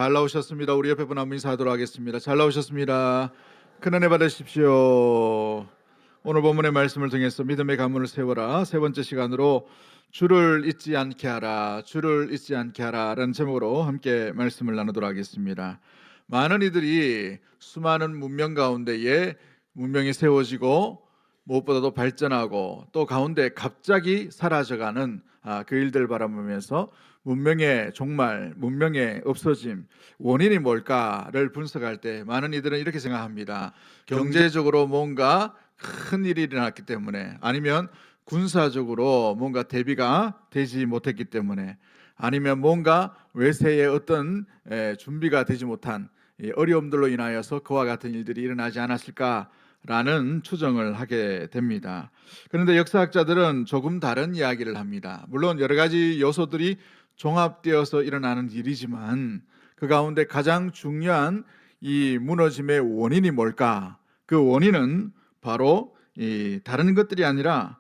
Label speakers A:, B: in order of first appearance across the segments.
A: 잘 나오셨습니다. 우리 옆에 분 한 분 인사하도록 하겠습니다. 잘 나오셨습니다. 큰 은혜 받으십시오. 오늘 본문의 말씀을 통해서 믿음의 가문을 세워라 세 번째 시간으로 주를 잊지 않게 하라, 주를 잊지 않게 하라라는 제목으로 함께 말씀을 나누도록 하겠습니다. 많은 이들이 수많은 문명 가운데에 문명이 세워지고 무엇보다도 발전하고 또 가운데 갑자기 사라져가는 그 일들 바라보면서 문명의 종말, 문명의 없어짐, 원인이 뭘까를 분석할 때 많은 이들은 이렇게 생각합니다. 경제적으로 뭔가 큰 일이 일어났기 때문에, 아니면 군사적으로 뭔가 대비가 되지 못했기 때문에, 아니면 뭔가 외세의 어떤 준비가 되지 못한 어려움들로 인하여서 그와 같은 일들이 일어나지 않았을까라는 추정을 하게 됩니다. 그런데 역사학자들은 조금 다른 이야기를 합니다. 물론 여러 가지 요소들이 종합되어서 일어나는 일이지만 그 가운데 가장 중요한 이 무너짐의 원인이 뭘까? 그 원인은 바로 다른 것들이 아니라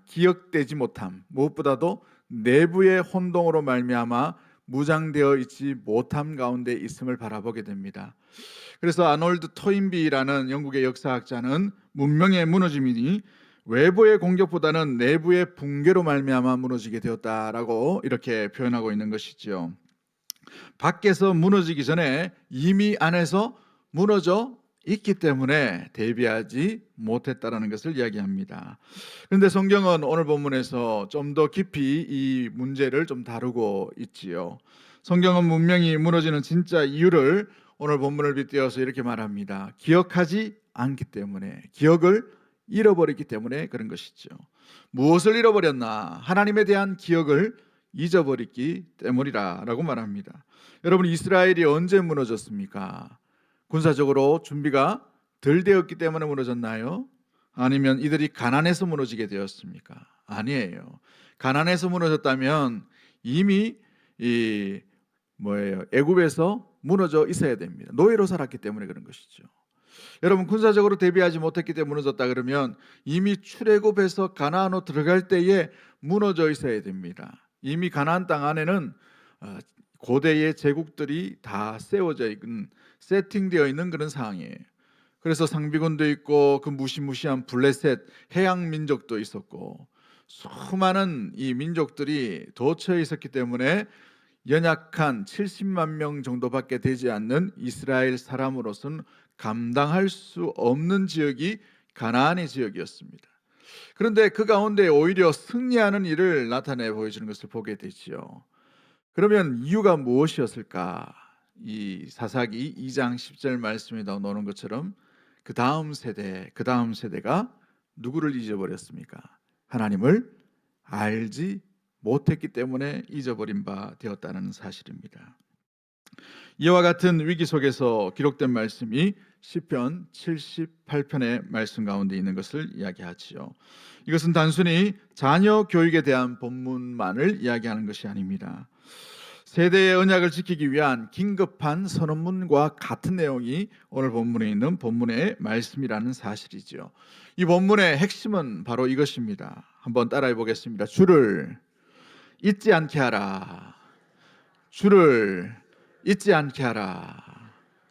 A: 기억되지 못함, 무엇보다도 내부의 혼동으로 말미암아 무장되어 있지 못함 가운데 있음을 바라보게 됩니다. 그래서 아놀드 토인비라는 영국의 역사학자는 문명의 무너짐이 외부의 공격보다는 내부의 붕괴로 말미암아 무너지게 되었다라고 이렇게 표현하고 있는 것이지요. 밖에서 무너지기 전에 이미 안에서 무너져 있기 때문에 대비하지 못했다라는 것을 이야기합니다. 그런데 성경은 오늘 본문에서 좀 더 깊이 이 문제를 좀 다루고 있지요. 성경은 문명이 무너지는 진짜 이유를 오늘 본문을 빗대어서 이렇게 말합니다. 기억하지 않기 때문에, 기억을 잃어버렸기 때문에 그런 것이죠. 무엇을 잃어버렸나? 하나님에 대한 기억을 잊어버렸기 때문이라고 말합니다. 여러분, 이스라엘이 언제 무너졌습니까? 군사적으로 준비가 덜 되었기 때문에 무너졌나요? 아니면 이들이 가난해서 무너지게 되었습니까? 아니에요. 가난해서 무너졌다면 이미 애굽에서 무너져 있어야 됩니다. 노예로 살았기 때문에 그런 것이죠. 여러분, 군사적으로 대비하지 못했기 때문에 무너졌다 그러면 이미 출애굽해서 가나안으로 들어갈 때에 무너져 있어야 됩니다. 이미 가나안 땅 안에는 고대의 제국들이 다 세워져 있는, 세팅되어 있는 그런 상황이에요. 그래서 상비군도 있고 그 무시무시한 블레셋 해양 민족도 있었고 수많은 이 민족들이 도처에 있었기 때문에 연약한 70만 명 정도밖에 되지 않는 이스라엘 사람으로서는 감당할 수 없는 지역이 가나안의 지역이었습니다. 그런데 그 가운데 오히려 승리하는 일을 나타내 보여주는 것을 보게 되지요. 그러면 이유가 무엇이었을까? 이 사사기 2장 10절 말씀에 나오는 것처럼 그 다음 세대가 누구를 잊어버렸습니까? 하나님을 알지 못했기 때문에 잊어버린 바 되었다는 사실입니다. 이와 같은 위기 속에서 기록된 말씀이 시편 78편의 말씀 가운데 있는 것을 이야기하지요. 이것은 단순히 자녀 교육에 대한 본문만을 이야기하는 것이 아닙니다. 세대의 언약을 지키기 위한 긴급한 선언문과 같은 내용이 오늘 본문에 있는 본문의 말씀이라는 사실이죠. 이 본문의 핵심은 바로 이것입니다. 한번 따라해 보겠습니다. 주를 잊지 않게 하라. 주를 잊지 않게 하라.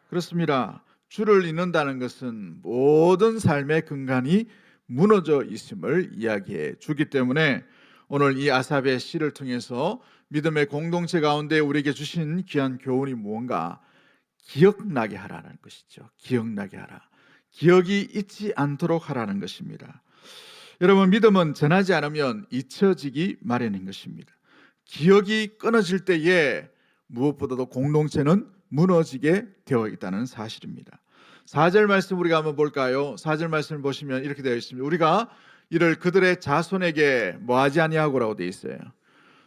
A: 그렇습니다. 주를 잊는다는 것은 모든 삶의 근간이 무너져 있음을 이야기해 주기 때문에 오늘 이 아삽의 시를 통해서 믿음의 공동체 가운데 우리에게 주신 귀한 교훈이 무언가? 기억나게 하라는 것이죠. 기억나게 하라. 기억이 잊지 않도록 하라는 것입니다. 여러분, 믿음은 전하지 않으면 잊혀지기 마련인 것입니다. 기억이 끊어질 때에 무엇보다도 공동체는 무너지게 되어 있다는 사실입니다. 4절 말씀 우리가 한번 볼까요? 4절 말씀을 보시면 이렇게 되어 있습니다. 우리가 이를 그들의 자손에게 뭐하지 아니하고라고 되어 있어요.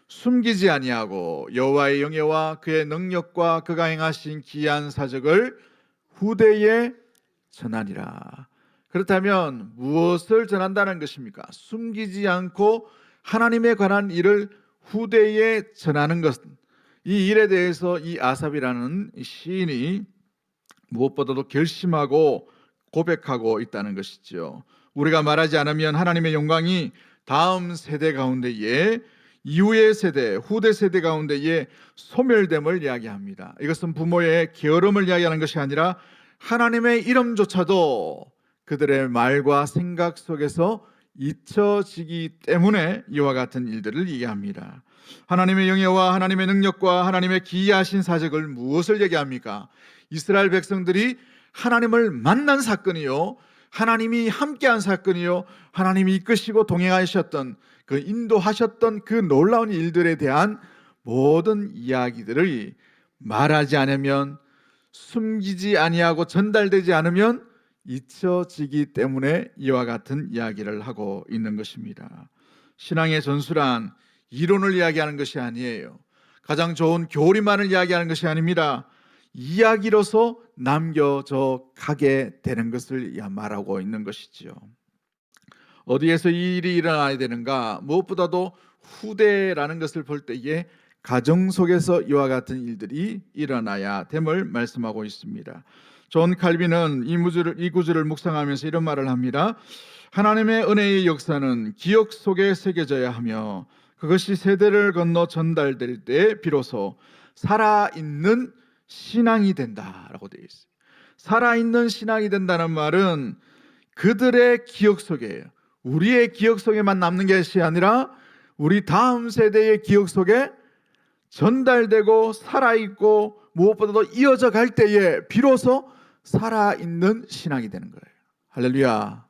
A: 숨기지 아니하고 여호와의 영예와 그의 능력과 그가 행하신 기이한 사적을 후대에 전하니라. 그렇다면 무엇을 전한다는 것입니까? 숨기지 않고 하나님에 관한 일을 후대에 전하는 것. 이 일에 대해서 이 아삽이라는 시인이 무엇보다도 결심하고 고백하고 있다는 것이죠. 우리가 말하지 않으면 하나님의 영광이 다음 세대 가운데에 이후의 세대, 후대 세대 가운데의 소멸됨을 이야기합니다. 이것은 부모의 게으름을 이야기하는 것이 아니라 하나님의 이름조차도 그들의 말과 생각 속에서 잊혀지기 때문에 이와 같은 일들을 얘기합니다. 하나님의 영예와 하나님의 능력과 하나님의 기이하신 사적을 무엇을 얘기합니까? 이스라엘 백성들이 하나님을 만난 사건이요, 하나님이 함께한 사건이요, 하나님이 이끄시고 동행하셨던 그 인도하셨던 그 놀라운 일들에 대한 모든 이야기들을 말하지 않으면, 숨기지 아니하고 전달되지 않으면 잊혀지기 때문에 이와 같은 이야기를 하고 있는 것입니다. 신앙의 전수란 이론을 이야기하는 것이 아니에요. 가장 좋은 교리만을 이야기하는 것이 아닙니다. 이야기로서 남겨져 가게 되는 것을 말하고 있는 것이지요. 어디에서 이 일이 일어나야 되는가? 무엇보다도 후대라는 것을 볼 때에 가정 속에서 이와 같은 일들이 일어나야 됨을 말씀하고 있습니다. 존 칼빈은 이 구절을 묵상하면서 이런 말을 합니다. 하나님의 은혜의 역사는 기억 속에 새겨져야 하며 그것이 세대를 건너 전달될 때 비로소 살아있는 신앙이 된다라고 되어 있어요. 살아있는 신앙이 된다는 말은 그들의 기억 속에, 우리의 기억 속에만 남는 것이 아니라 우리 다음 세대의 기억 속에 전달되고 살아있고 무엇보다도 이어져 갈 때에 비로소 살아있는 신앙이 되는 거예요. 할렐루야.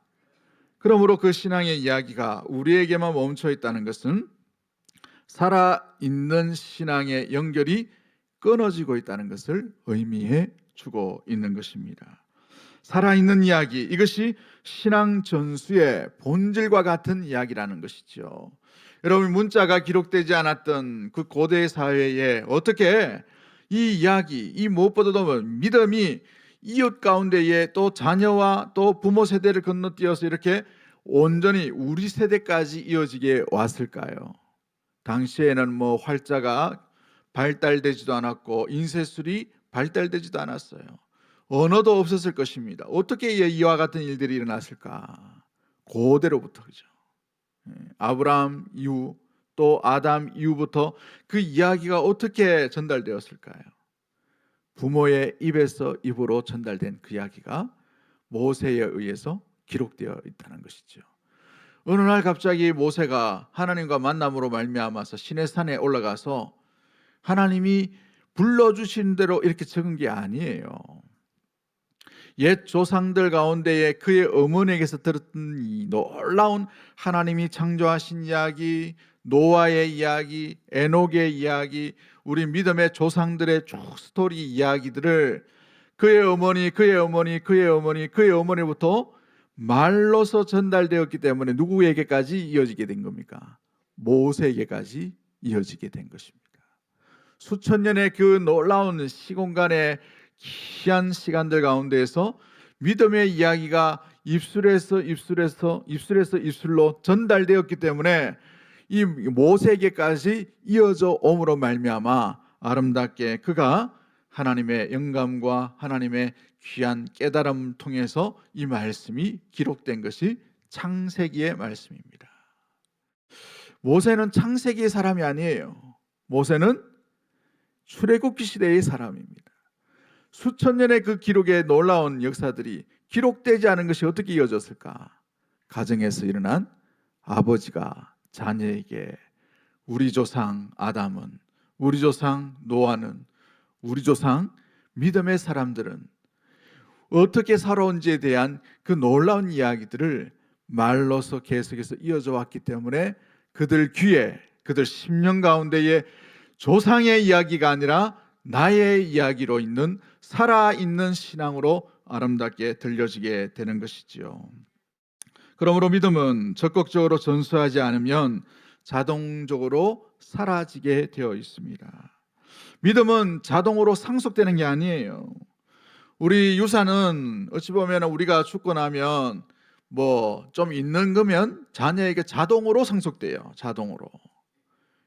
A: 그러므로 그 신앙의 이야기가 우리에게만 멈춰 있다는 것은 살아있는 신앙의 연결이 끊어지고 있다는 것을 의미해 주고 있는 것입니다. 살아있는 이야기, 이것이 신앙 전수의 본질과 같은 이야기라는 것이죠. 여러분, 문자가 기록되지 않았던 그 고대 사회에 어떻게 이 이야기, 이 무엇보다도 믿음이 이웃 가운데에 또 자녀와 또 부모 세대를 건너뛰어서 이렇게 온전히 우리 세대까지 이어지게 왔을까요? 당시에는 뭐 활자가 발달되지도 않았고 인쇄술이 발달되지도 않았어요. 언어도 없었을 것입니다. 어떻게 이와 같은 일들이 일어났을까? 고대로부터, 그죠? 아브라함 이후 또 아담 이후부터 그 이야기가 어떻게 전달되었을까요? 부모의 입에서 입으로 전달된 그 이야기가 모세에 의해서 기록되어 있다는 것이죠. 어느 날 갑자기 모세가 하나님과 만남으로 말미암아서 시내산에 올라가서 하나님이 불러주신 대로 이렇게 적은 게 아니에요. 옛 조상들 가운데에 그의 어머니에게서 들었던 이 놀라운 하나님이 창조하신 이야기, 노아의 이야기, 에녹의 이야기, 우리 믿음의 조상들의 쭉 스토리 이야기들을 그의 어머니, 그의 어머니, 그의 어머니, 그의 어머니부터 말로서 전달되었기 때문에 누구에게까지 이어지게 된 겁니까? 모세에게까지 이어지게 된 것입니다. 수천 년의 그 놀라운 시공간의 귀한 시간들 가운데에서 믿음의 이야기가 입술에서 입술로 전달되었기 때문에 이 모세에게까지 이어져 옴으로 말미암아 아름답게 그가 하나님의 영감과 하나님의 귀한 깨달음을 통해서 이 말씀이 기록된 것이 창세기의 말씀입니다. 모세는 창세기의 사람이 아니에요. 모세는 출애굽기 시대의 사람입니다. 수천 년의 그 기록의 놀라운 역사들이 기록되지 않은 것이 어떻게 이어졌을까? 가정에서 일어난 아버지가 자녀에게 우리 조상 아담은, 우리 조상 노아는, 우리 조상 믿음의 사람들은 어떻게 살아온지에 대한 그 놀라운 이야기들을 말로서 계속해서 이어져 왔기 때문에 그들 귀에, 그들 심령 가운데에 조상의 이야기가 아니라 나의 이야기로 있는 살아있는 신앙으로 아름답게 들려지게 되는 것이지요. 그러므로 믿음은 적극적으로 전수하지 않으면 자동적으로 사라지게 되어 있습니다. 믿음은 자동으로 상속되는 게 아니에요. 우리 유산은 어찌 보면 우리가 죽고 나면 뭐 좀 있는 거면 자녀에게 자동으로 상속돼요. 자동으로.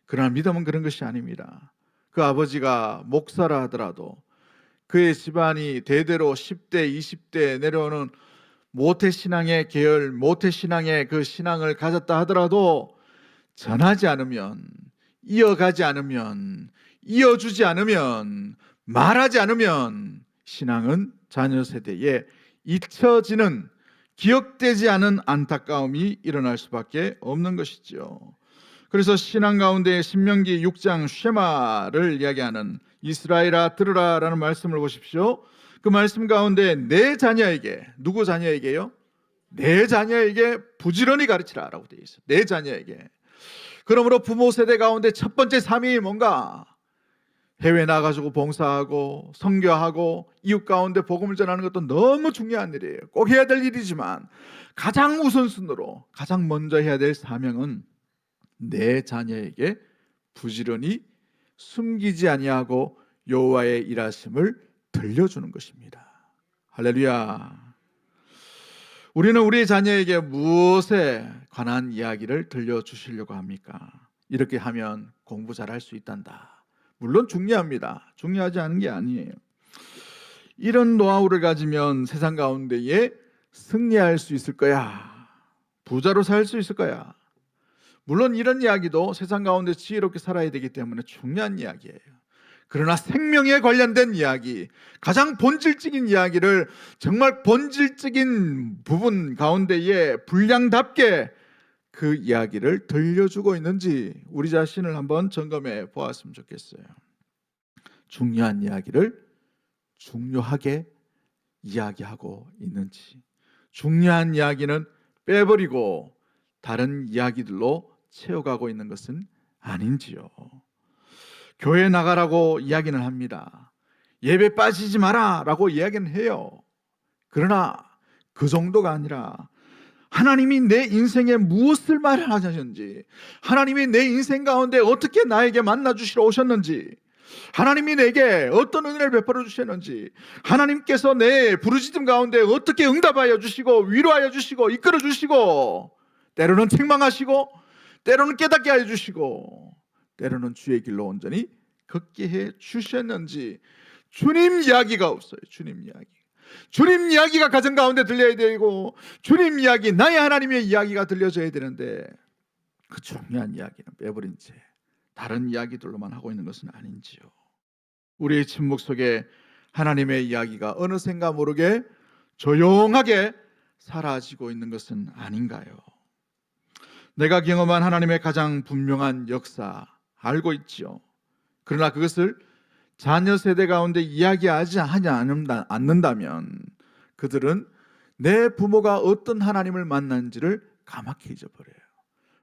A: 그러나 믿음은 그런 것이 아닙니다. 그 아버지가 목사라 하더라도 그의 집안이 대대로 10대, 20대 내려오는 모태신앙의 계열, 모태신앙의 그 신앙을 가졌다 하더라도 전하지 않으면 이어가지 않으면, 이어주지 않으면, 말하지 않으면 신앙은 자녀 세대에 잊혀지는, 기억되지 않은 안타까움이 일어날 수밖에 없는 것이죠. 그래서 신앙 가운데 신명기 6장 쉐마를 이야기하는 이스라엘아 들으라라는 말씀을 보십시오. 그 말씀 가운데 내 자녀에게, 누구 자녀에게요? 내 자녀에게 부지런히 가르치라라고 되어 있어요. 내 자녀에게. 그러므로 부모 세대 가운데 첫 번째 삶이 뭔가? 해외 나가지고 봉사하고 선교하고 이웃 가운데 복음을 전하는 것도 너무 중요한 일이에요. 꼭 해야 될 일이지만 가장 우선순위로 가장 먼저 해야 될 사명은 내 자녀에게 부지런히 숨기지 아니하고 여호와의 일하심을 들려주는 것입니다. 할렐루야. 우리는 우리 자녀에게 무엇에 관한 이야기를 들려주시려고 합니까? 이렇게 하면 공부 잘할 수 있단다. 물론 중요합니다. 중요하지 않은 게 아니에요. 이런 노하우를 가지면 세상 가운데에 승리할 수 있을 거야. 부자로 살 수 있을 거야. 물론 이런 이야기도 세상 가운데 지혜롭게 살아야 되기 때문에 중요한 이야기예요. 그러나 생명에 관련된 이야기, 가장 본질적인 이야기를 정말 본질적인 부분 가운데에 분량답게 그 이야기를 들려주고 있는지 우리 자신을 한번 점검해 보았으면 좋겠어요. 중요한 이야기를 중요하게 이야기하고 있는지, 중요한 이야기는 빼버리고 다른 이야기들로 채워가고 있는 것은 아닌지요. 교회 나가라고 이야기는 합니다. 예배 빠지지 마라 라고 이야기는 해요. 그러나 그 정도가 아니라 하나님이 내 인생에 무엇을 말하셨는지, 하나님이 내 인생 가운데 어떻게 나에게 만나주시러 오셨는지, 하나님이 내게 어떤 은혜를 베풀어 주셨는지, 하나님께서 내 부르짖음 가운데 어떻게 응답하여 주시고 위로하여 주시고 이끌어 주시고, 때로는 책망하시고 때로는 깨닫게 하여 주시고 때로는 주의 길로 온전히 걷게 해 주셨는지, 주님 이야기가 없어요. 주님 이야기. 주님 이야기가 가정 가운데 들려야 되고, 주님 이야기, 나의 하나님의 이야기가 들려져야 되는데 그 중요한 이야기는 빼버린 채 다른 이야기들로만 하고 있는 것은 아닌지요. 우리의 침묵 속에 하나님의 이야기가 어느샌가 모르게 조용하게 사라지고 있는 것은 아닌가요? 내가 경험한 하나님의 가장 분명한 역사 알고 있지요. 그러나 그것을 자녀 세대 가운데 이야기하지 않는다면 그들은 내 부모가 어떤 하나님을 만난지를 까맣게 잊어버려요.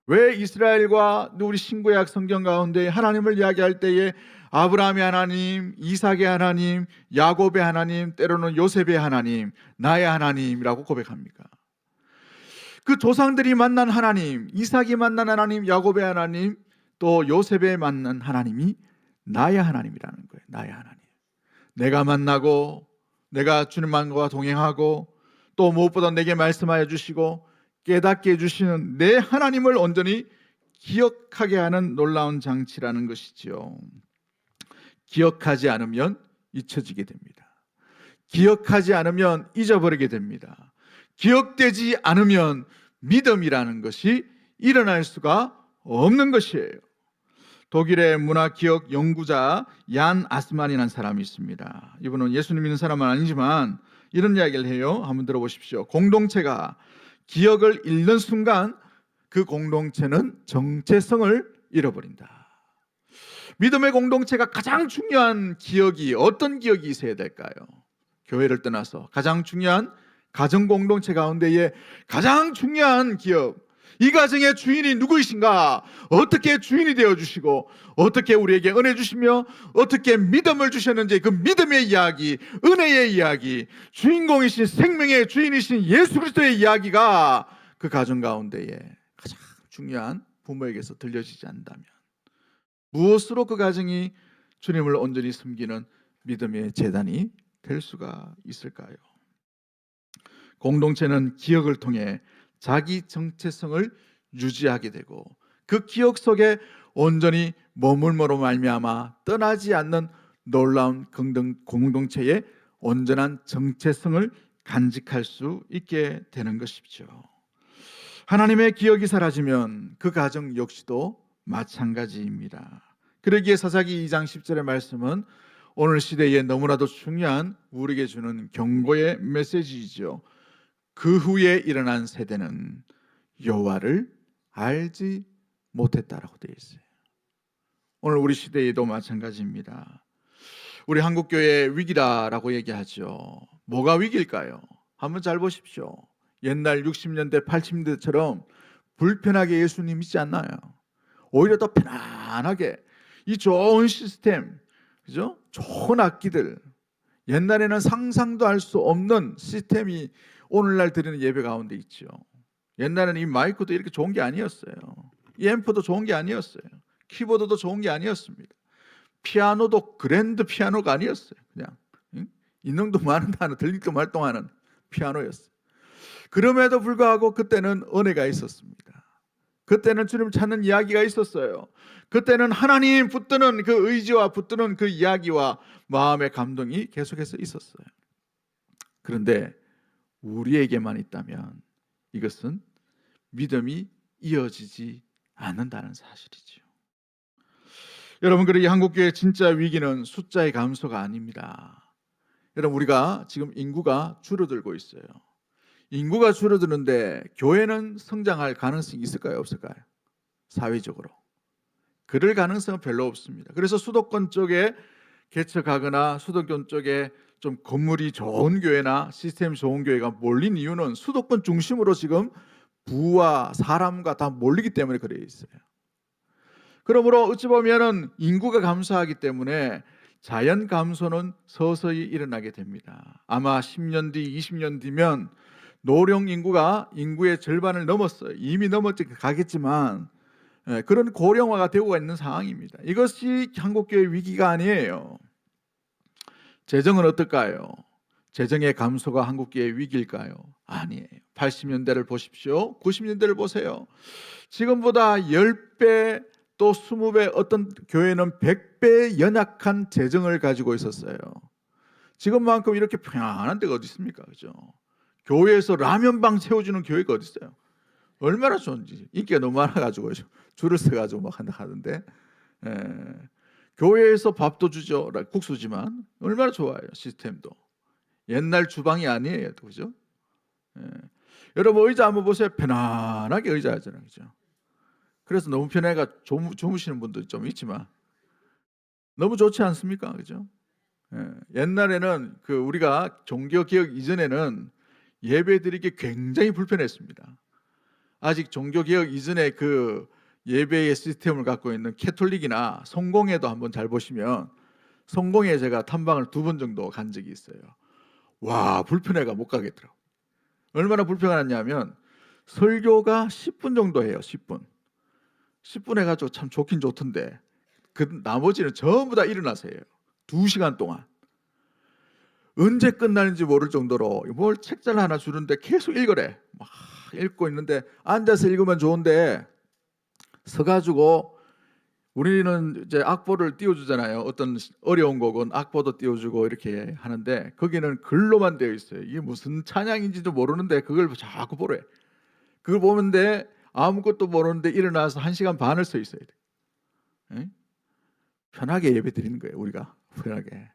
A: 왜 이스라엘과 우리 신구약 성경 가운데 하나님을 이야기할 때에 아브라함의 하나님, 이삭의 하나님, 야곱의 하나님, 때로는 요셉의 하나님, 나의 하나님이라고 고백합니까? 그 조상들이 만난 하나님, 이삭이 만난 하나님, 야곱의 하나님, 또 요셉의 만난 하나님이 나의 하나님이라는 거예요. 나의 하나님. 내가 만나고 내가 주님과 동행하고 또 무엇보다 내게 말씀하여 주시고 깨닫게 해주시는 내 하나님을 온전히 기억하게 하는 놀라운 장치라는 것이지요. 기억하지 않으면 잊혀지게 됩니다. 기억하지 않으면 잊어버리게 됩니다. 기억되지 않으면 믿음이라는 것이 일어날 수가 없는 것이에요. 독일의 문화기억 연구자 얀 아스만이라는 사람이 있습니다. 이분은 예수님 믿는 사람은 아니지만 이런 이야기를 해요. 한번 들어보십시오. 공동체가 기억을 잃는 순간 그 공동체는 정체성을 잃어버린다. 믿음의 공동체가 가장 중요한 기억이 어떤 기억이 있어야 될까요? 교회를 떠나서 가장 중요한 가정 공동체 가운데에 가장 중요한 기억, 이 가정의 주인이 누구이신가? 어떻게 주인이 되어주시고 어떻게 우리에게 은혜 주시며 어떻게 믿음을 주셨는지 그 믿음의 이야기, 은혜의 이야기, 주인공이신 생명의 주인이신 예수 그리스도의 이야기가 그 가정 가운데에 가장 중요한 부모에게서 들려지지 않는다면 무엇으로 그 가정이 주님을 온전히 섬기는 믿음의 재단이 될 수가 있을까요? 공동체는 기억을 통해 자기 정체성을 유지하게 되고 그 기억 속에 온전히 머물므로 말미암아 떠나지 않는 놀라운 공동체의 온전한 정체성을 간직할 수 있게 되는 것이죠. 하나님의 기억이 사라지면 그 가정 역시도 마찬가지입니다. 그러기에 사사기 2장 10절의 말씀은 오늘 시대에 너무나도 중요한 우리에게 주는 경고의 메시지이죠. 그 후에 일어난 세대는 여호와를 알지 못했다라고 되어 있어요. 오늘 우리 시대에도 마찬가지입니다. 우리 한국교회 위기다라고 얘기하죠. 뭐가 위기일까요? 한번 잘 보십시오. 옛날 60년대 80년대처럼 불편하게 예수님 믿지 않나요? 오히려 더 편안하게 이 좋은 시스템, 그죠? 좋은 악기들, 옛날에는 상상도 할 수 없는 시스템이 오늘날 드리는 예배 가운데 있죠. 옛날에는 이 마이크도 이렇게 좋은 게 아니었어요. 이 앰프도 좋은 게 아니었어요. 키보드도 좋은 게 아니었습니다. 피아노도 그랜드 피아노가 아니었어요. 그냥 인능도 많은 하나 들리도 말동하는 피아노였어요. 그럼에도 불구하고 그때는 은혜가 있었습니다. 그때는 주님 찾는 이야기가 있었어요. 그때는 하나님 붙드는 그 의지와 붙드는 그 이야기와 마음의 감동이 계속해서 있었어요. 그런데 우리에게만 있다면 이것은 믿음이 이어지지 않는다는 사실이죠. 여러분, 그러기 한국교회 진짜 위기는 숫자의 감소가 아닙니다. 여러분, 우리가 지금 인구가 줄어들고 있어요. 인구가 줄어드는데 교회는 성장할 가능성이 있을까요? 없을까요? 사회적으로 그럴 가능성은 별로 없습니다. 그래서 수도권 쪽에 개척하거나 수도권 쪽에 좀 건물이 좋은 교회나 시스템 좋은 교회가 몰린 이유는 수도권 중심으로 지금 부와 사람과 다 몰리기 때문에 그래 있어요. 그러므로 어찌 보면은 인구가 감소하기 때문에 자연 감소는 서서히 일어나게 됩니다. 아마 10년 뒤, 20년 뒤면 노령 인구가 인구의 절반을 넘었어요. 이미 넘었지 가겠지만 그런 고령화가 되고 있는 상황입니다. 이것이 한국교회 위기가 아니에요. 재정은 어떨까요? 재정의 감소가 한국교회 위기일까요? 아니에요. 80년대를 보십시오. 90년대를 보세요. 지금보다 10배 또 20배, 어떤 교회는 100배 연약한 재정을 가지고 있었어요. 지금만큼 이렇게 편안한 데가 어디 있습니까? 그죠? 교회에서 라면방 세워주는 교회가 어디 있어요? 얼마나 좋은지. 인기가 너무 많아가지고 줄을 서가지고 막 하던데. 교회에서 밥도 주죠. 국수지만 얼마나 좋아요. 시스템도. 옛날 주방이 아니에요. 그죠? 여러분 의자 한번 보세요. 편안하게 의자 하잖아요. 그죠? 그래서 너무 편해가 주무시는 분도 좀 있지만 너무 좋지 않습니까? 그죠? 옛날에는 그 우리가 종교 개혁 이전에는 예배 드리기 굉장히 불편했습니다. 아직 종교 개혁 이전에 그 예배의 시스템을 갖고 있는 캐톨릭이나 성공회도 한번 잘 보시면 성공회 제가 탐방을 2번 정도 간 적이 있어요. 와, 불편해가 못 가겠더라고. 얼마나 불편하냐면 설교가 10분 정도 해요. 10분 해가지고 참 좋긴 좋던데 그 나머지는 전부 다 일어나세요. 2시간 동안 언제 끝나는지 모를 정도로 뭘 책자를 하나 주는데 계속 읽으래. 막 읽고 있는데 앉아서 읽으면 좋은데 서가지고 우리는 이제 악보를 띄워주잖아요. 어떤 어려운 곡은 악보도 띄워주고 이렇게 하는데 거기는 글로만 되어 있어요. 이게 무슨 찬양인지도 모르는데 그걸 자꾸 보래. 그걸 보는데 아무것도 모르는데 일어나서 1시간 반을 서 있어야 돼. 편하게 예배 드리는 거예요. 우리가 편하게.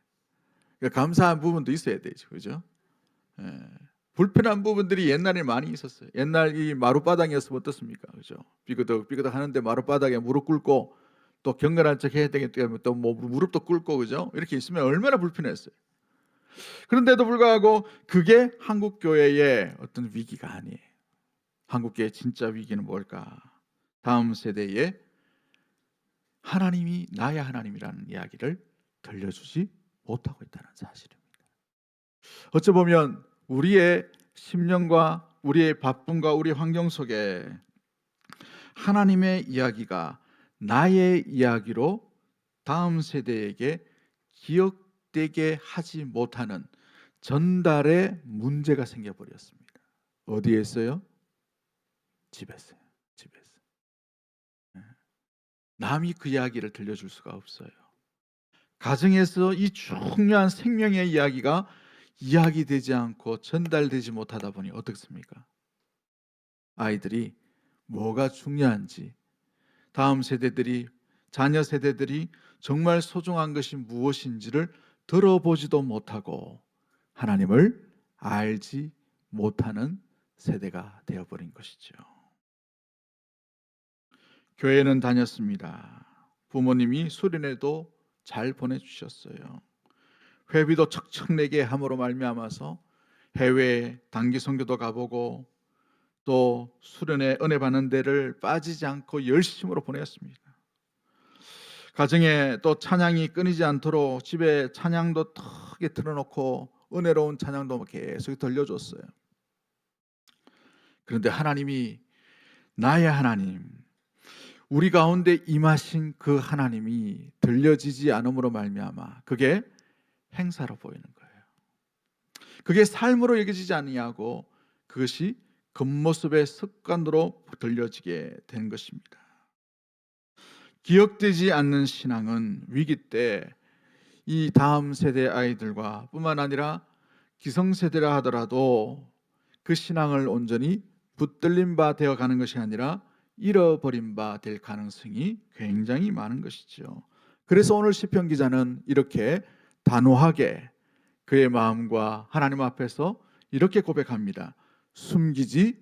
A: 그러니까 감사한 부분도 있어야 되죠. 그죠? 불편한 부분들이 옛날에 많이 있었어요. 옛날 이 마룻바닥이었으면 어떻습니까? 그죠? 삐그덕 하는데 마룻바닥에 무릎 꿇고 또 경건한 척 해야 되기 때문에 또 뭐 무릎도 꿇고 그죠? 이렇게 있으면 얼마나 불편했어요. 그런데도 불구하고 그게 한국 교회의 어떤 위기가 아니에요. 한국 교회의 진짜 위기는 뭘까? 다음 세대에 하나님이 나의 하나님이라는 이야기를 들려주지 못하고 있다는 사실입니다. 어찌 보면 우리의 심령과 우리의 바쁨과 우리 환경 속에 하나님의 이야기가 나의 이야기로 다음 세대에게 기억되게 하지 못하는 전달의 문제가 생겨버렸습니다. 어디에 있어요? 집에서요. 집에서. 남이 그 이야기를 들려줄 수가 없어요. 가정에서 이 중요한 생명의 이야기가 이야기되지 않고 전달되지 못하다 보니 어떻습니까? 아이들이 뭐가 중요한지 다음 세대들이, 자녀 세대들이 정말 소중한 것이 무엇인지를 들어보지도 못하고 하나님을 알지 못하는 세대가 되어버린 것이죠. 교회는 다녔습니다. 부모님이 수련회도 잘 보내주셨어요. 회비도 척척 내게 함으로 말미암아서 해외 단기 선교도 가보고 또 수련회 은혜 받는 데를 빠지지 않고 열심으로 보냈습니다. 가정에 또 찬양이 끊이지 않도록 집에 찬양도 크게 틀어놓고 은혜로운 찬양도 계속 들려줬어요. 그런데 하나님이, 나의 하나님, 우리 가운데 임하신 그 하나님이 들려지지 않음으로 말미암아 그게 행사로 보이는 거예요. 그게 삶으로 여겨지지 아니하고 그것이 겉모습의 습관으로 들려지게 된 것입니다. 기억되지 않는 신앙은 위기 때 이 다음 세대 아이들과 뿐만 아니라 기성세대라 하더라도 그 신앙을 온전히 붙들린 바 되어 가는 것이 아니라 잃어버린 바 될 가능성이 굉장히 많은 것이죠. 그래서 오늘 시편 기자는 이렇게 단호하게 그의 마음과 하나님 앞에서 이렇게 고백합니다. 숨기지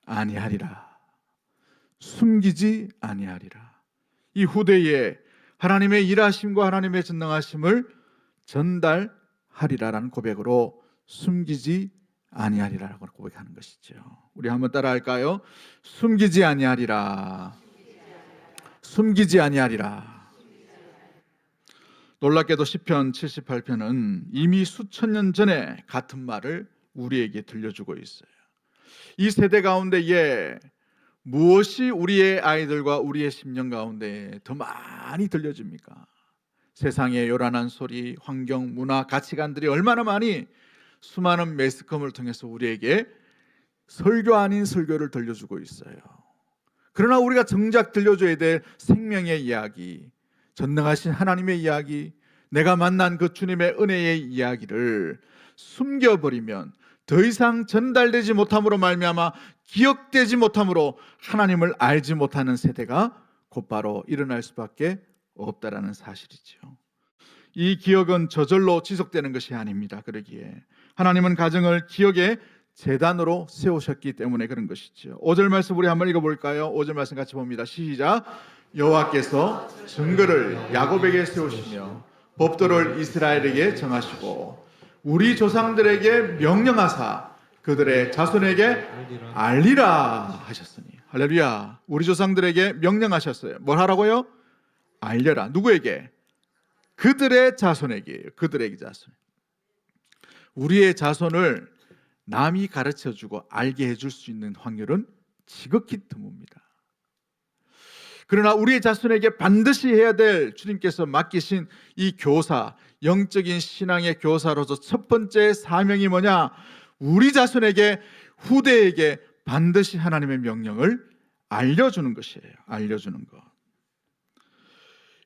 A: 아니하리라. 숨기지 아니하리라. 이 후대에 하나님의 일하심과 하나님의 전능하심을 전달하리라라는 고백으로 숨기지 아니하리라라고 고백하는 것이죠. 우리 한번 따라할까요? 숨기지 아니하리라. 숨기지 아니하리라. 놀랍게도 시편 78편은 이미 수천 년 전에 같은 말을 우리에게 들려주고 있어요. 이 세대 가운데에 무엇이 우리의 아이들과 우리의 심령 가운데 더 많이 들려집니까? 세상의 요란한 소리, 환경, 문화, 가치관들이 얼마나 많이 수많은 매스컴을 통해서 우리에게 설교 아닌 설교를 들려주고 있어요. 그러나 우리가 정작 들려줘야 될 생명의 이야기, 전능하신 하나님의 이야기, 내가 만난 그 주님의 은혜의 이야기를 숨겨버리면 더 이상 전달되지 못함으로 말미암아 기억되지 못함으로 하나님을 알지 못하는 세대가 곧바로 일어날 수밖에 없다라는 사실이죠. 이 기억은 저절로 지속되는 것이 아닙니다. 그러기에 하나님은 가정을 기억의 제단으로 세우셨기 때문에 그런 것이죠. 5절 말씀 우리 한번 읽어볼까요? 5절 말씀 같이 봅니다. 시작. 여호와께서 증거를 야곱에게 세우시며 법도를 이스라엘에게 정하시고 우리 조상들에게 명령하사 그들의 자손에게 알리라 하셨으니. 할렐루야. 우리 조상들에게 명령하셨어요. 뭘 하라고요? 알려라. 누구에게? 그들의 자손에게. 그들의 자손. 우리의 자손을 남이 가르쳐주고 알게 해줄 수 있는 확률은 지극히 드뭅니다. 그러나 우리의 자손에게 반드시 해야 될 주님께서 맡기신 이 교사, 영적인 신앙의 교사로서 첫 번째 사명이 뭐냐? 우리 자손에게, 후대에게 반드시 하나님의 명령을 알려주는 것이에요. 알려주는 것.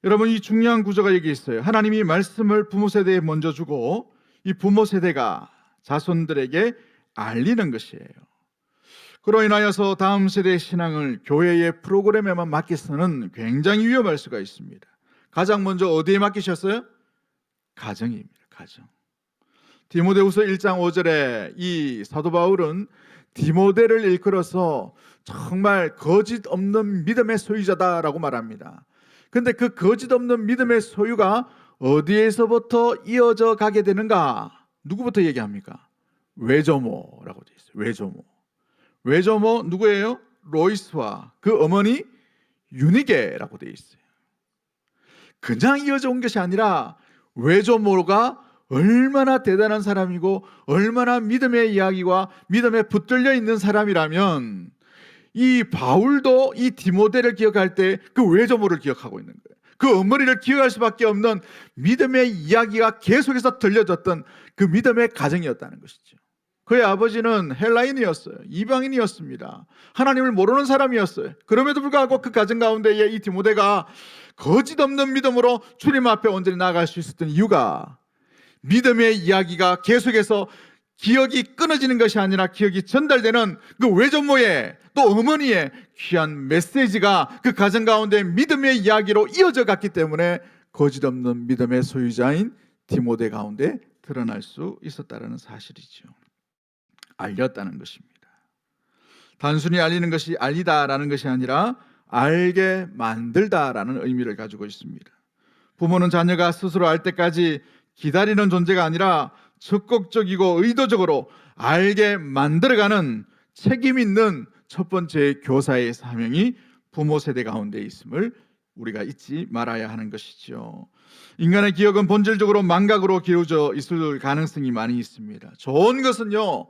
A: 여러분, 이 중요한 구조가 여기 있어요. 하나님이 말씀을 부모 세대에 먼저 주고 이 부모 세대가 자손들에게 알리는 것이에요. 그로 인하여서 다음 세대의 신앙을 교회의 프로그램에만 맡기서는 굉장히 위험할 수가 있습니다. 가장 먼저 어디에 맡기셨어요? 가정입니다. 가정. 디모데후서 1장 5절에 이 사도 바울은 디모데를 일컬어서 정말 거짓 없는 믿음의 소유자다라고 말합니다. 그런데 그 거짓 없는 믿음의 소유가 어디에서부터 이어져 가게 되는가? 누구부터 얘기합니까? 외조모라고 되어 있어요. 외조모. 외조모 누구예요? 로이스와 그 어머니 유니게라고 되어 있어요. 그냥 이어져 온 것이 아니라 외조모가 얼마나 대단한 사람이고 얼마나 믿음의 이야기와 믿음에 붙들려 있는 사람이라면 이 바울도 이 디모데를 기억할 때 그 외조모를 기억하고 있는 거예요. 그 어머니를 기억할 수밖에 없는 믿음의 이야기가 계속해서 들려졌던 그 믿음의 가정이었다는 것이죠. 그의 아버지는 헬라인이었어요. 이방인이었습니다. 하나님을 모르는 사람이었어요. 그럼에도 불구하고 그 가정 가운데에 이 디모데가 거짓 없는 믿음으로 주님 앞에 온전히 나아갈 수 있었던 이유가 믿음의 이야기가 계속해서 기억이 끊어지는 것이 아니라 기억이 전달되는 그 외조모의 또 어머니의 귀한 메시지가 그 가정 가운데 믿음의 이야기로 이어져 갔기 때문에 거짓없는 믿음의 소유자인 디모데 가운데 드러날 수 있었다는 사실이죠. 알렸다는 것입니다. 단순히 알리는 것이 알리다라는 것이 아니라 알게 만들다라는 의미를 가지고 있습니다. 부모는 자녀가 스스로 알 때까지 기다리는 존재가 아니라 적극적이고 의도적으로 알게 만들어가는 책임 있는 첫 번째 교사의 사명이 부모 세대 가운데 있음을 우리가 잊지 말아야 하는 것이죠. 인간의 기억은 본질적으로 망각으로 기울어져 있을 가능성이 많이 있습니다. 좋은 것은요,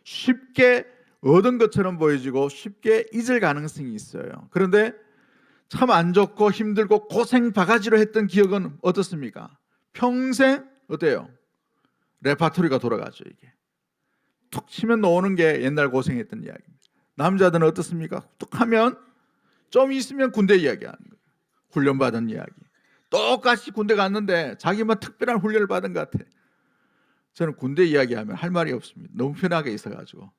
A: 쉽게 얻은 것처럼 보여지고 쉽게 잊을 가능성이 있어요. 그런데 참 안 좋고 힘들고 고생 바가지로 했던 기억은 어떻습니까? 평생 어때요? 레파토리가 돌아가죠. 이게 툭 치면 나오는 게 옛날 고생했던 이야기입니다. 남자들은 어떻습니까? 툭 하면 좀 있으면 군대 이야기하는 거예요. 훈련받은 이야기. 똑같이 군대 갔는데 자기만 특별한 훈련을 받은 것 같아. 저는 군대 이야기하면 할 말이 없습니다. 너무 편하게 있어가지고.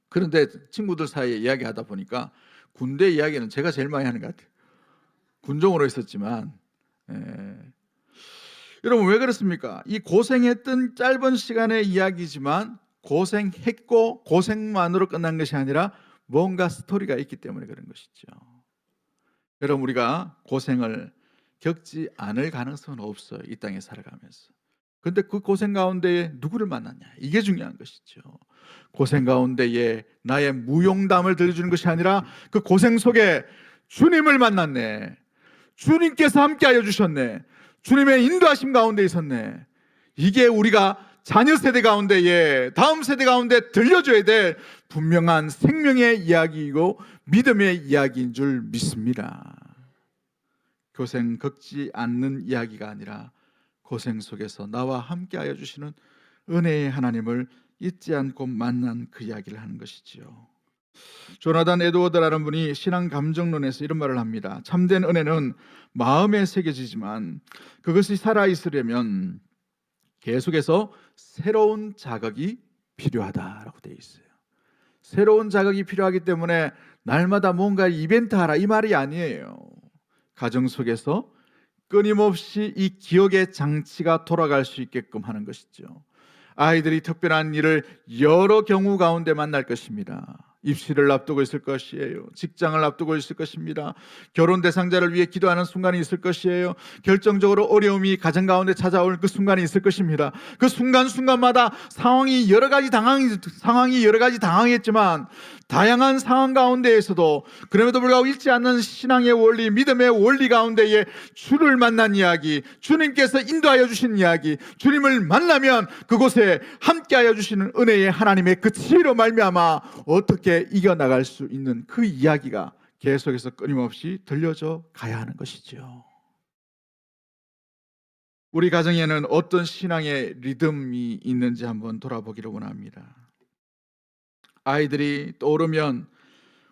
A: 그런데 친구들 사이에 이야기하다 보니까 군대 이야기는 제가 제일 많이 하는 것 같아요. 군종으로 있었지만 여러분 왜 그렇습니까? 이 고생했던 짧은 시간의 이야기지만 고생했고 고생만으로 끝난 것이 아니라 뭔가 스토리가 있기 때문에 그런 것이죠. 여러분 우리가 고생을 겪지 않을 가능성은 없어요. 이 땅에 살아가면서. 그런데 그 고생 가운데에 누구를 만났냐? 이게 중요한 것이죠. 고생 가운데에 나의 무용담을 들려주는 것이 아니라 그 고생 속에 주님을 만났네. 주님께서 함께하여 주셨네. 주님의 인도하심 가운데 있었네. 이게 우리가 자녀 세대 가운데에 다음 세대 가운데 들려줘야 될 분명한 생명의 이야기이고 믿음의 이야기인 줄 믿습니다. 고생 겪지 않는 이야기가 아니라 고생 속에서 나와 함께하여 주시는 은혜의 하나님을 잊지 않고 만난 그 이야기를 하는 것이지요. 조나단 에드워드라는 분이 신앙 감정론에서 이런 말을 합니다. 참된 은혜는 마음에 새겨지지만 그것이 살아있으려면 계속해서 새로운 자극이 필요하다라고 되어 있어요. 새로운 자극이 필요하기 때문에 날마다 뭔가 이벤트 하라 이 말이 아니에요. 가정 속에서 끊임없이 이 기억의 장치가 돌아갈 수 있게끔 하는 것이죠. 아이들이 특별한 일을 여러 경우 가운데 만날 것입니다. 입시를 앞두고 있을 것이에요. 직장을 앞두고 있을 것입니다. 결혼 대상자를 위해 기도하는 순간이 있을 것이에요. 결정적으로 어려움이 가정 가운데 찾아올 그 순간이 있을 것입니다. 그 순간순간마다 상황이 여러 가지 당황했지만 다양한 상황 가운데에서도 그럼에도 불구하고 잃지 않는 신앙의 원리, 믿음의 원리 가운데에 주를 만난 이야기, 주님께서 인도하여 주신 이야기, 주님을 만나면 그곳에 함께하여 주시는 은혜의 하나님의 그 지혜로 말미암아 어떻게 이겨나갈 수 있는 그 이야기가 계속해서 끊임없이 들려져 가야 하는 것이죠. 우리 가정에는 어떤 신앙의 리듬이 있는지 한번 돌아보기를 원합니다. 아이들이 떠오르면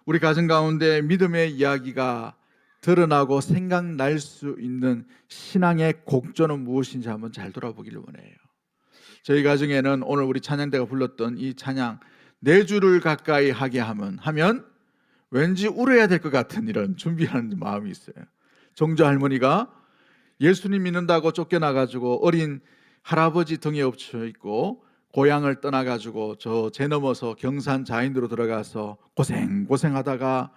A: 우리 가정 가운데 믿음의 이야기가 드러나고 생각날 수 있는 신앙의 곡조는 무엇인지 한번 잘 돌아보기를 원해요. 저희 가정에는 오늘 우리 찬양대가 불렀던 이 찬양 네 주를 가까이 하게 하면 왠지 울어야 될 것 같은 이런 준비하는 마음이 있어요. 정조 할머니가 예수님 믿는다고 쫓겨나가지고 어린 할아버지 등에 엎쳐 있고 고향을 떠나가지고 저 제 넘어서 경산 자인으로 들어가서 고생하다가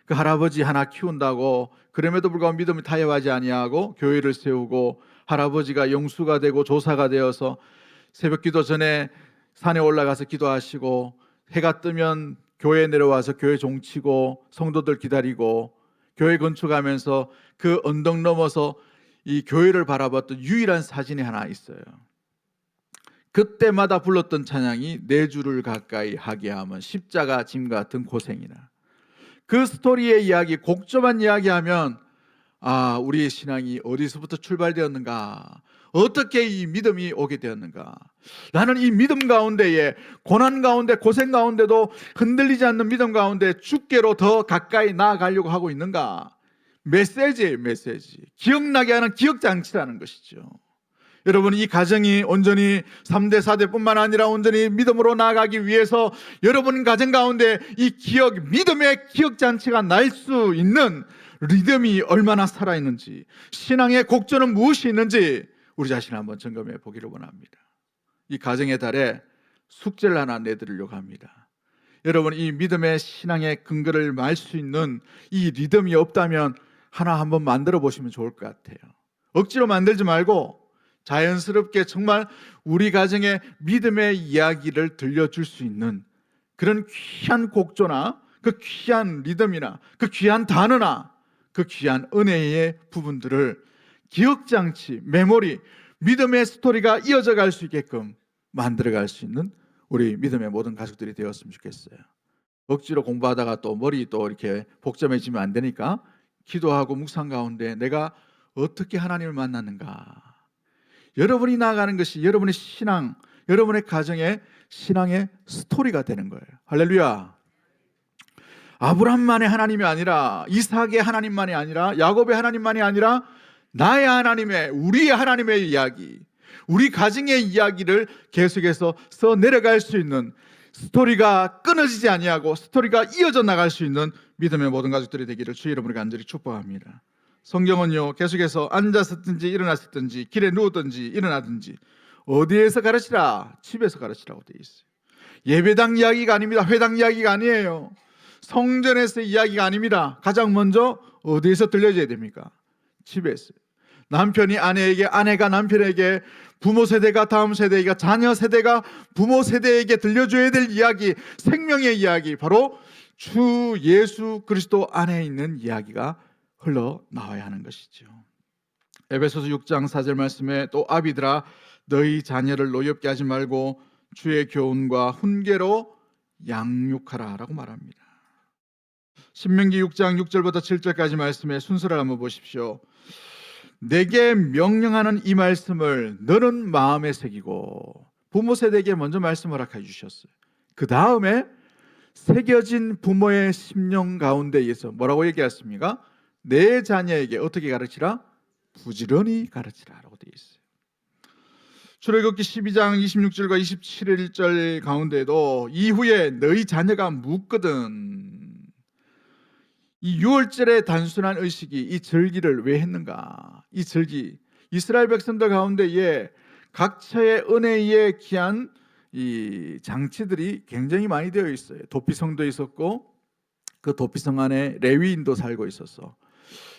A: 그 할아버지 하나 키운다고 그럼에도 불구하고 믿음을 타협하지 아니하고 교회를 세우고 할아버지가 영수가 되고 조사가 되어서 새벽 기도 전에 산에 올라가서 기도하시고 해가 뜨면 교회에 내려와서 교회 종치고 성도들 기다리고 교회 건축하면서 그 언덕 넘어서 이 교회를 바라봤던 유일한 사진이 하나 있어요. 그때마다 불렀던 찬양이 네 주를 가까이 하게 하면 십자가 짐 같은 고생이나 그 스토리의 이야기, 곡조만 이야기하면 우리의 신앙이 어디서부터 출발되었는가, 어떻게 이 믿음이 오게 되었는가. 나는 이 믿음 가운데에 고난 가운데 고생 가운데도 흔들리지 않는 믿음 가운데 주께로 더 가까이 나아가려고 하고 있는가. 메시지예요. 메시지. 기억나게 하는 기억장치라는 것이죠. 여러분, 이 가정이 온전히 3대 4대뿐만 아니라 온전히 믿음으로 나아가기 위해서 여러분 가정 가운데 이 믿음의 기억잔치가 날 수 있는 리듬이 얼마나 살아있는지, 신앙의 곡조는 무엇이 있는지 우리 자신을 한번 점검해 보기를 원합니다. 이 가정의 달에 숙제를 하나 내드리려고 합니다. 여러분, 이 믿음의 신앙의 근거를 말 수 있는 이 리듬이 없다면 하나 한번 만들어 보시면 좋을 것 같아요. 억지로 만들지 말고 자연스럽게 정말 우리 가정의 믿음의 이야기를 들려줄 수 있는 그런 귀한 곡조나 그 귀한 리듬이나 그 귀한 단어나 그 귀한 은혜의 부분들을 기억장치, 메모리, 믿음의 스토리가 이어져 갈 수 있게끔 만들어 갈 수 있는 우리 믿음의 모든 가족들이 되었으면 좋겠어요. 억지로 공부하다가 또 머리 또 이렇게 복잡해지면 안 되니까 기도하고 묵상 가운데 내가 어떻게 하나님을 만났는가, 여러분이 나아가는 것이 여러분의 신앙, 여러분의 가정의 신앙의 스토리가 되는 거예요. 할렐루야. 아브라함만의 하나님이 아니라, 이삭의 하나님만이 아니라, 야곱의 하나님만이 아니라 나의 하나님의, 우리의 하나님의 이야기, 우리 가정의 이야기를 계속해서 써 내려갈 수 있는, 스토리가 끊어지지 아니하고 스토리가 이어져 나갈 수 있는 믿음의 모든 가족들이 되기를 주의 이름으로 간절히 축복합니다. 성경은요, 계속해서 앉았든지 일어났든지 길에 누웠든지 일어나든지 어디에서 가르치라? 집에서 가르치라고 되어 있어요. 예배당 이야기가 아닙니다. 회당 이야기가 아니에요. 성전에서 이야기가 아닙니다. 가장 먼저 어디에서 들려줘야 됩니까? 집에서. 남편이 아내에게, 아내가 남편에게, 부모 세대가 다음 세대가, 자녀 세대가 부모 세대에게 들려줘야 될 이야기, 생명의 이야기, 바로 주 예수 그리스도 안에 있는 이야기가 흘러나와야 하는 것이죠. 에베소서 6장 4절 말씀에 또 아비들아 너희 자녀를 노엽게 하지 말고 주의 교훈과 훈계로 양육하라 라고 말합니다. 신명기 6장 6절부터 7절까지 말씀의 순서를 한번 보십시오. 내게 명령하는 이 말씀을 너는 마음에 새기고, 부모 세대에게 먼저 말씀 허락해 주셨어요. 그 다음에 새겨진 부모의 심령 가운데에서 뭐라고 얘기했습니까? 내 자녀에게 어떻게 가르치라? 부지런히 가르치라라고 되어 있어요. 출애굽기 12장 26절과 27절 가운데도 이후에 너희 자녀가 묻거든. 이 유월절의 단순한 의식이, 이 절기를 왜 했는가? 이 절기, 이스라엘 백성들 가운데에 각처의 은혜에 귀한 이 장치들이 굉장히 많이 되어 있어요. 도피성도 있었고 그 도피성 안에 레위인도 살고 있었어.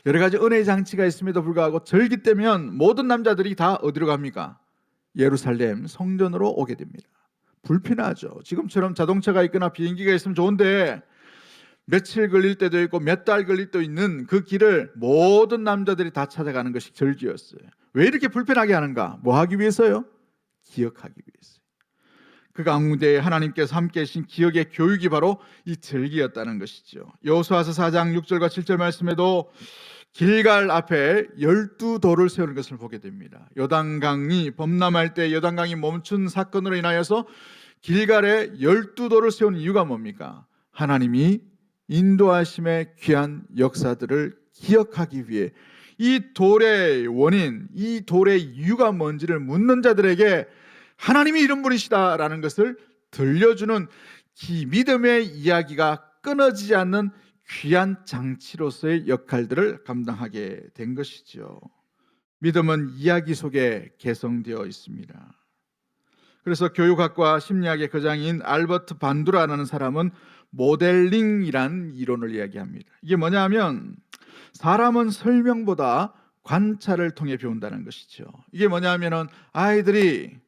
A: 여러 가지 은혜의 장치가 있음에도 불구하고 절기 때면 모든 남자들이 다 어디로 갑니까? 예루살렘 성전으로 오게 됩니다. 불편하죠. 지금처럼 자동차가 있거나 비행기가 있으면 좋은데 며칠 걸릴 때도 있고 몇 달 걸릴 때도 있는 그 길을 모든 남자들이 다 찾아가는 것이 절기였어요. 왜 이렇게 불편하게 하는가? 뭐 하기 위해서요? 기억하기 위해서. 그 가운데 하나님께서 함께 하신 기억의 교육이 바로 이 절기였다는 것이죠. 여호수아서 4장 6절과 7절 말씀에도 길갈 앞에 12돌을 세우는 것을 보게 됩니다. 요단강이 범람할 때 요단강이 멈춘 사건으로 인하여서 길갈에 12돌을 세운 이유가 뭡니까? 하나님이 인도하심의 귀한 역사들을 기억하기 위해 이 돌의 원인, 이 돌의 이유가 뭔지를 묻는 자들에게 하나님이 이런 분이시다라는 것을 들려주는 이 믿음의 이야기가 끊어지지 않는 귀한 장치로서의 역할들을 감당하게 된 것이죠. 믿음은 이야기 속에 개성되어 있습니다. 그래서 교육학과 심리학의 거장인 알버트 반두라는 사람은 모델링이란 이론을 이야기합니다. 이게 뭐냐면 사람은 설명보다 관찰을 통해 배운다는 것이죠. 이게 뭐냐면은 아이들이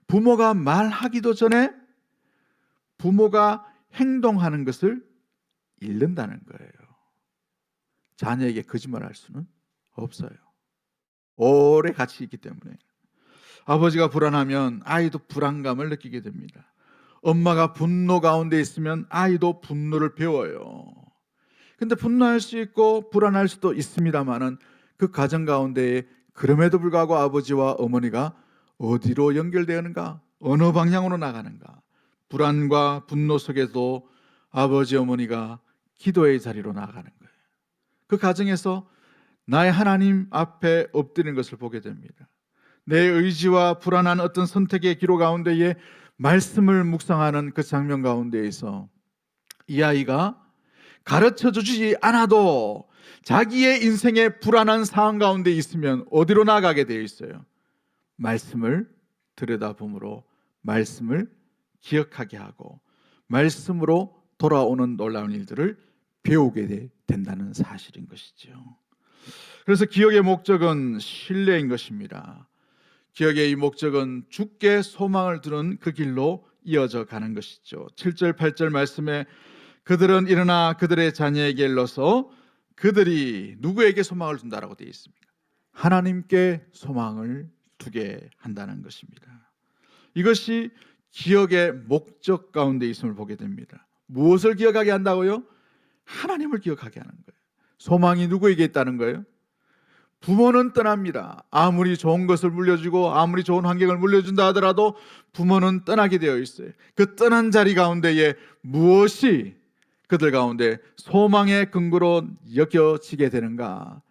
A: 부모가 말하기도 전에 부모가 행동하는 것을 잃는다는 거예요. 자녀에게 거짓말할 수는 없어요. 오래 같이 있기 때문에. 아버지가 불안하면 아이도 불안감을 느끼게 됩니다. 엄마가 분노 가운데 있으면 아이도 분노를 배워요. 근데 분노할 수 있고 불안할 수도 있습니다만은 그 가정 가운데에 그럼에도 불구하고 아버지와 어머니가 어디로 연결되는가? 어느 방향으로 나가는가? 불안과 분노 속에도 아버지 어머니가 기도의 자리로 나아가는 거예요. 그 가정에서 나의 하나님 앞에 엎드리는 것을 보게 됩니다. 내 의지와 불안한 어떤 선택의 기로 가운데에 말씀을 묵상하는 그 장면 가운데에서 이 아이가 가르쳐 주지 않아도 자기의 인생의 불안한 상황 가운데 있으면 어디로 나가게 되어 있어요? 말씀을 들여다보므로 말씀을 기억하게 하고 말씀으로 돌아오는 놀라운 일들을 배우게 된다는 사실인 것이죠. 그래서 기억의 목적은 신뢰인 것입니다. 기억의 이 목적은 주께 소망을 두는 그 길로 이어져 가는 것이죠. 7절 8절 말씀에 그들은 일어나 그들의 자녀에게 일러서 그들이 누구에게 소망을 둔다라고 되어 있습니다. 하나님께 소망을 두게 한다는 것입니다. 이것이 기억의 목적 가운데 있음을 보게 됩니다. 무엇을 기억하게 한다고요? 하나님을 기억하게 하는 거예요. 소망이 누구에게 있다는 거예요? 부모는 떠납니다. 아무리 좋은 것을 물려주고 아무리 좋은 환경을 물려준다 하더라도 부모는 떠나게 되어 있어요. 그 떠난 자리 가운데에 무엇이 그들 가운데 소망의 근거로 여겨지게 되는가?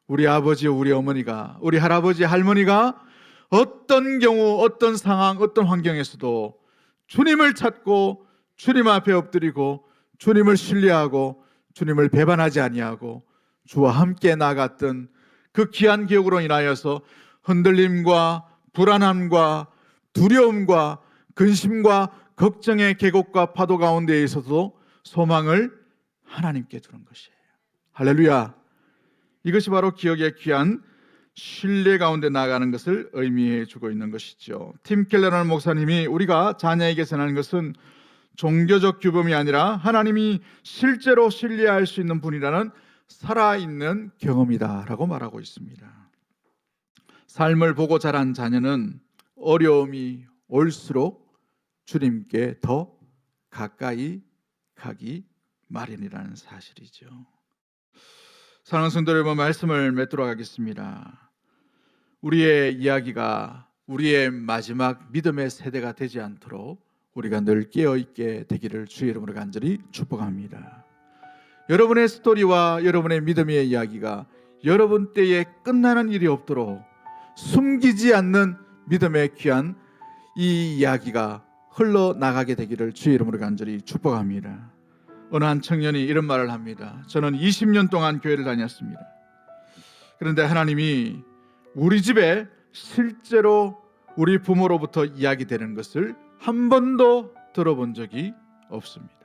A: 우리 아버지, 우리 어머니가, 우리 할아버지, 할머니가 어떤 경우, 어떤 상황, 어떤 환경에서도 주님을 찾고 주님 앞에 엎드리고 주님을 신뢰하고 주님을 배반하지 아니하고 주와 함께 나갔던 그 귀한 기억으로 인하여서 흔들림과 불안함과 두려움과 근심과 걱정의 계곡과 파도 가운데에 있어서도 소망을 하나님께 두는 것이에요. 할렐루야. 이것이 바로 기억의 귀한 신뢰 가운데 나가는 것을 의미해 주고 있는 것이죠. 팀 켈러라는 목사님이 우리가 자녀에게 전하는 것은 종교적 규범이 아니라 하나님이 실제로 신뢰할 수 있는 분이라는 살아있는 경험이다라고 말하고 있습니다. 삶을 보고 자란 자녀는 어려움이 올수록 주님께 더 가까이 가기 마련이라는 사실이죠. 사랑하는 성도 여러분, 말씀을 맺도록 하겠습니다. 우리의 이야기가 우리의 마지막 믿음의 세대가 되지 않도록 우리가 늘 깨어있게 되기를 주의 이름으로 간절히 축복합니다. 여러분의 스토리와 여러분의 믿음의 이야기가 여러분 때에 끝나는 일이 없도록 숨기지 않는 믿음의 귀한 이 이야기가 흘러나가게 되기를 주의 이름으로 간절히 축복합니다. 어느 한 청년이 이런 말을 합니다. 저는 20년 동안 교회를 다녔습니다. 그런데 하나님이 우리 집에 실제로 우리 부모로부터 이야기되는 것을 한 번도 들어본 적이 없습니다.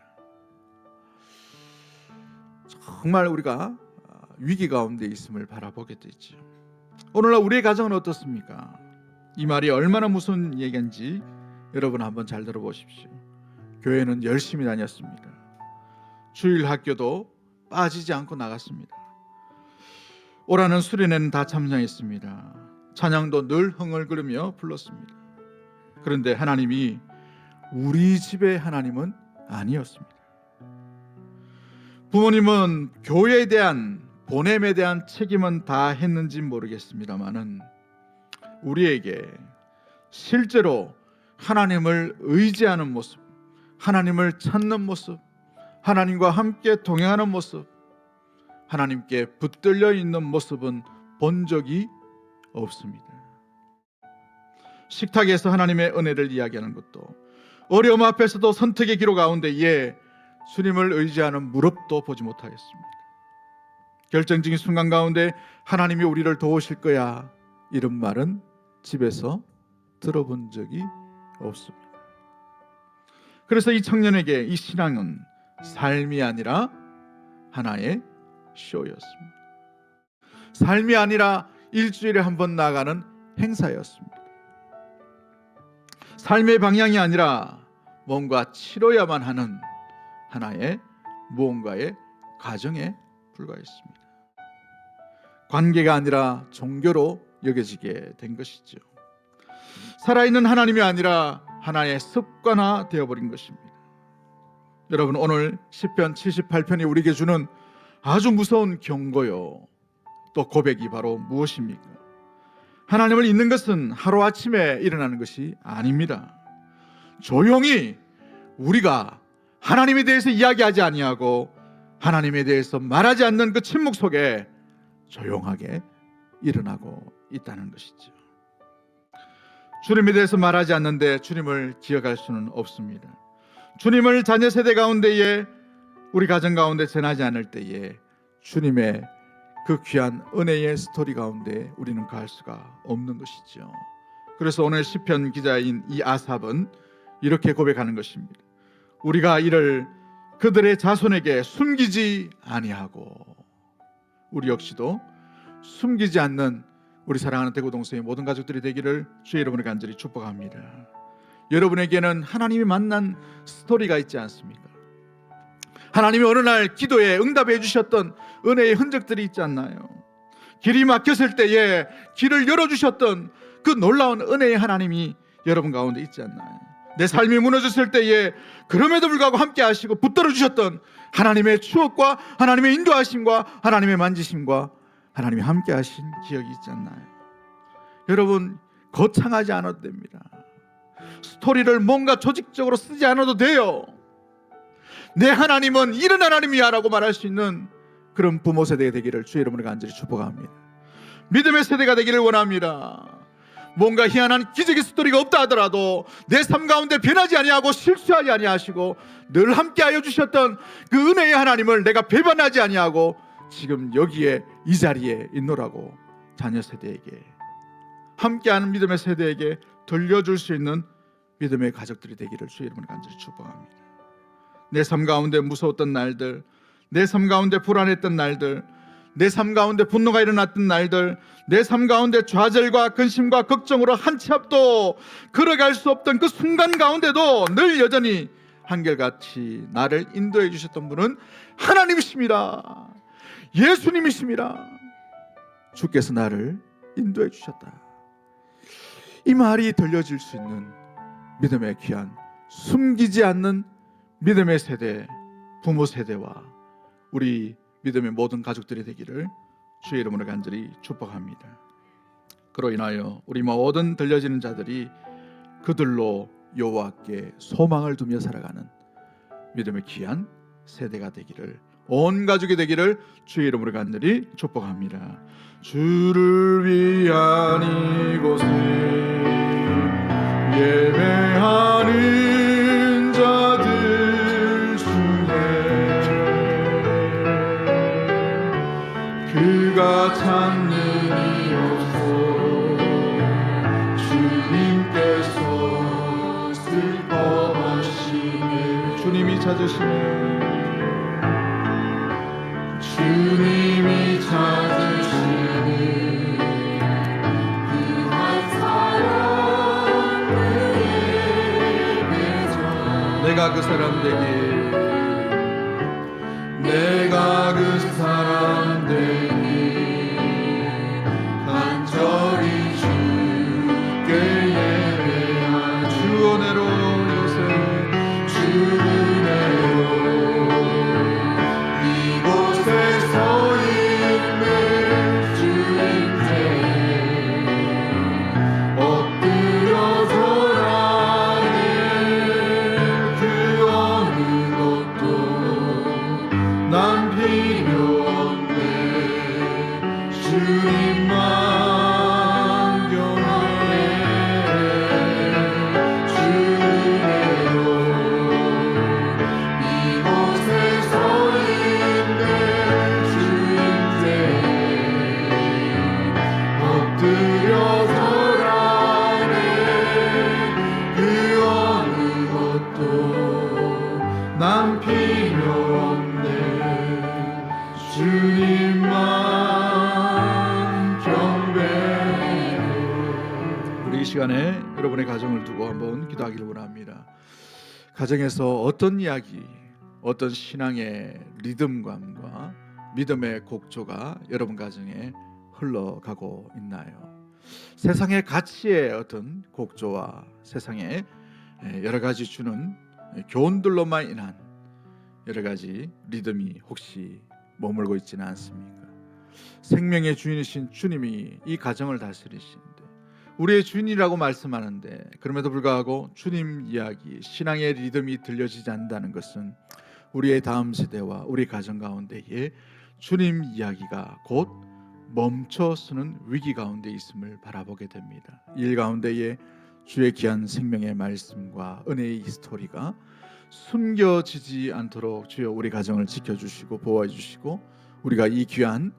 A: 정말 우리가 위기 가운데 있음을 바라보게 되죠. 오늘날 우리의 가정은 어떻습니까? 이 말이 얼마나 무서운 얘기인지 여러분 한번 잘 들어보십시오. 교회는 열심히 다녔습니다. 주일 학교도 빠지지 않고 나갔습니다. 오라는 수련회는 다 참여했습니다. 찬양도 늘 흥얼거리며 불렀습니다. 그런데 하나님이 우리 집의 하나님은 아니었습니다. 부모님은 교회에 대한 보냄에 대한 책임은 다 했는지 모르겠습니다만은 우리에게 실제로 하나님을 의지하는 모습, 하나님을 찾는 모습, 하나님과 함께 동행하는 모습, 하나님께 붙들려 있는 모습은 본 적이 없습니다. 식탁에서 하나님의 은혜를 이야기하는 것도, 어려움 앞에서도 선택의 기로 가운데에 주님을 의지하는 무릎도 보지 못하겠습니다. 결정적인 순간 가운데 하나님이 우리를 도우실 거야, 이런 말은 집에서 들어본 적이 없습니다. 그래서 이 청년에게 이 신앙은 삶이 아니라 하나의 쇼였습니다. 삶이 아니라 일주일에 한 번 나가는 행사였습니다. 삶의 방향이 아니라 뭔가 치러야만 하는 하나의 무언가의 과정에 불과했습니다. 관계가 아니라 종교로 여겨지게 된 것이죠. 살아있는 하나님이 아니라 하나의 습관화 되어버린 것입니다. 여러분, 오늘 시편 78편이 우리에게 주는 아주 무서운 경고요, 또 고백이 바로 무엇입니까? 하나님을 잊는 것은 하루아침에 일어나는 것이 아닙니다. 조용히 우리가 하나님에 대해서 이야기하지 아니하고 하나님에 대해서 말하지 않는 그 침묵 속에 조용하게 일어나고 있다는 것이죠. 주님에 대해서 말하지 않는데 주님을 기억할 수는 없습니다. 주님을 자녀 세대 가운데에 우리 가정 가운데 전하지 않을 때에 주님의 그 귀한 은혜의 스토리 가운데 우리는 갈 수가 없는 것이죠. 그래서 오늘 시편 기자인 이 아삽은 이렇게 고백하는 것입니다. 우리가 이를 그들의 자손에게 숨기지 아니하고, 우리 역시도 숨기지 않는 우리 사랑하는 대구 동성의 모든 가족들이 되기를 주의 이름으로 간절히 축복합니다. 여러분에게는 하나님이 만난 스토리가 있지 않습니까? 하나님이 어느 날 기도에 응답해 주셨던 은혜의 흔적들이 있지 않나요? 길이 막혔을 때에 길을 열어주셨던 그 놀라운 은혜의 하나님이 여러분 가운데 있지 않나요? 내 삶이 무너졌을 때에 그럼에도 불구하고 함께 하시고 붙들어 주셨던 하나님의 추억과 하나님의 인도하심과 하나님의 만지심과 하나님이 함께 하신 기억이 있지 않나요? 여러분, 거창하지 않아도 됩니다. 스토리를 뭔가 조직적으로 쓰지 않아도 돼요. 내 하나님은 이런 하나님이야 라고 말할 수 있는 그런 부모 세대가 되기를 주의 이름으로 간절히 축복합니다. 믿음의 세대가 되기를 원합니다. 뭔가 희한한 기적의 스토리가 없다 하더라도 내 삶 가운데 변하지 아니하고 실수하지 아니하시고 늘 함께하여 주셨던 그 은혜의 하나님을 내가 배반하지 아니하고 지금 여기에 이 자리에 있노라고 자녀 세대에게, 함께하는 믿음의 세대에게 들려줄 수 있는 믿음의 가족들이 되기를 주의 이름으로 간절히 축복합니다. 내 삶 가운데 무서웠던 날들, 내 삶 가운데 불안했던 날들, 내 삶 가운데 분노가 일어났던 날들, 내 삶 가운데 좌절과 근심과 걱정으로 한 치 앞도 걸어갈 수 없던 그 순간 가운데도 늘 여전히 한결같이 나를 인도해 주셨던 분은 하나님이십니다. 예수님이십니다. 주께서 나를 인도해 주셨다. 이 말이 들려질 수 있는 믿음의 귀한, 숨기지 않는 믿음의 세대, 부모 세대와 우리 믿음의 모든 가족들이 되기를 주의 이름으로 간절히 축복합니다. 그로 인하여 우리 모든 들려지는 자들이 그들로 여호와께 소망을 두며 살아가는 믿음의 귀한 세대가 되기를, 온 가족이 되기를 주의 이름으로 간절히 축복합니다. 주를 위한 이곳에 예배하는 자들 중에 그가 찾는 이 없소. 주님께서 슬퍼하시네. 주님이 찾으시네. 주님이 찾으시네. 그 한 사람 그의 배전. 내가 그 사람 되기, 내가 그 사람 되기, 간절히 주께 예배한 주 은혜로 요새 주 은혜로 이곳에 서 있는 주님께 엎드려 절하네. 그 어느 것도 난 필요 없네. 주님만 경외해. 주 은혜로 이곳에 서 있는 주님께 엎드려 절하네. 그 어느 것도 난 필요 없네. 주님만 경배해. 우리 이 시간에 여러분의 가정을 두고 한번 기도하기를 원합니다. 가정에서 어떤 이야기, 어떤 신앙의 리듬감과 믿음의 곡조가 여러분 가정에 흘러가고 있나요? 세상의 가치의 어떤 곡조와 세상의 여러 가지 주는 교훈들로만 인한 여러 가지 리듬이 혹시 머물고 있지는 않습니까? 생명의 주인이신 주님이 이 가정을 다스리시는데, 우리의 주인이라고 말씀하는데 그럼에도 불구하고 주님 이야기, 신앙의 리듬이 들려지지 않는다는 것은 우리의 다음 세대와 우리 가정 가운데에 주님 이야기가 곧 멈춰서는 위기 가운데 있음을 바라보게 됩니다. 일 가운데에 주의 귀한 생명의 말씀과 은혜의 스토리가 숨겨지지 않도록 주여 우리 가정을 지켜주시고 보호해 주시고, 우리가 이 귀한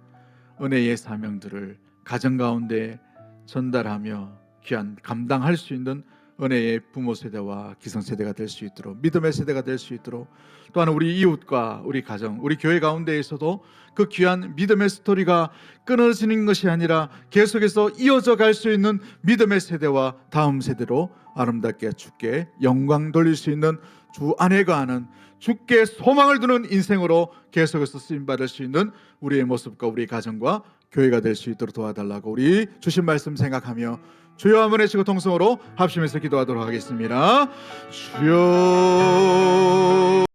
A: 은혜의 사명들을 가정 가운데 전달하며 귀한 감당할 수 있는 은혜의 부모 세대와 기성 세대가 될 수 있도록, 믿음의 세대가 될 수 있도록, 또한 우리 이웃과 우리 가정, 우리 교회 가운데에서도 그 귀한 믿음의 스토리가 끊어지는 것이 아니라 계속해서 이어져 갈 수 있는 믿음의 세대와 다음 세대로 아름답게 주께 영광 돌릴 수 있는 주 안에 거하는 주께 소망을 두는 인생으로 계속해서 쓰임받을 수 있는 우리의 모습과 우리 가정과 교회가 될 수 있도록 도와달라고 우리 주신 말씀 생각하며 주여 한번 외치고 통성으로 합심해서 기도하도록 하겠습니다. 주여